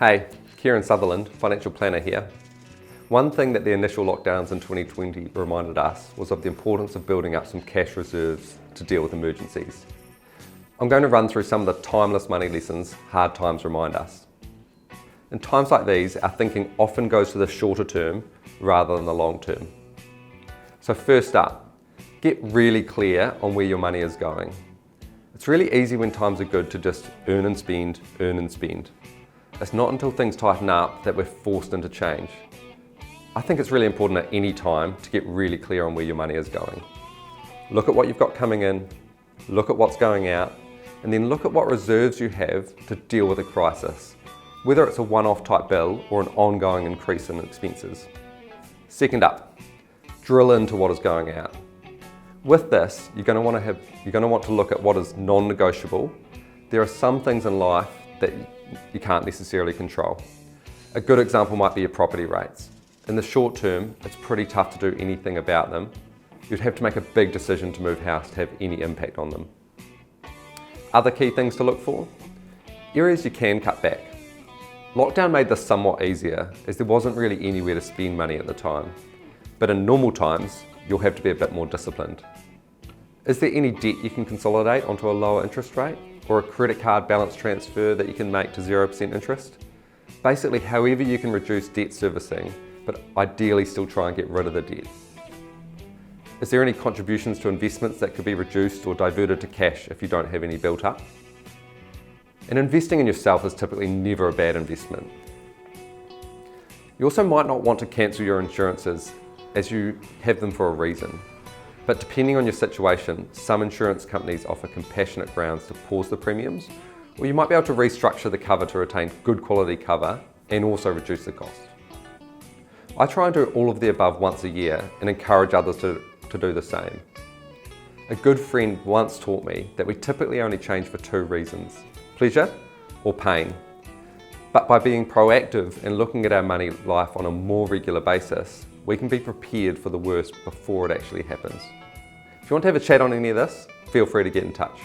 Hey, Kieran Sutherland, financial planner here. One thing that the initial lockdowns in 2020 reminded us was of the importance of building up some cash reserves to deal with emergencies. I'm going to run through some of the timeless money lessons hard times remind us. In times like these, our thinking often goes to the shorter term rather than the long term. So first up, get really clear on where your money is going. It's really easy when times are good to just earn and spend, earn and spend. It's not until things tighten up that we're forced into change. I think it's really important at any time to get really clear on where your money is going. Look at what you've got coming in, look at what's going out, and then look at what reserves you have to deal with a crisis, whether it's a one-off type bill or an ongoing increase in expenses. Second up, drill into what is going out. With this, you're going to want to look at what is non-negotiable. There are some things in life that you can't necessarily control. A good example might be your property rates. In the short term, it's pretty tough to do anything about them. You'd have to make a big decision to move house to have any impact on them. Other key things to look for? Areas you can cut back. Lockdown made this somewhat easier as there wasn't really anywhere to spend money at the time. But in normal times, you'll have to be a bit more disciplined. Is there any debt you can consolidate onto a lower interest rate? Or a credit card balance transfer that you can make to 0% interest? Basically, however you can reduce debt servicing, but ideally still try and get rid of the debt. Is there any contributions to investments that could be reduced or diverted to cash if you don't have any built up? And investing in yourself is typically never a bad investment. You also might not want to cancel your insurances as you have them for a reason. But depending on your situation, some insurance companies offer compassionate grounds to pause the premiums, or you might be able to restructure the cover to retain good quality cover and also reduce the cost. I try and do all of the above once a year and encourage others to do the same. A good friend once taught me that we typically only change for two reasons, pleasure or pain. But by being proactive and looking at our money life on a more regular basis, we can be prepared for the worst before it actually happens. If you want to have a chat on any of this, feel free to get in touch.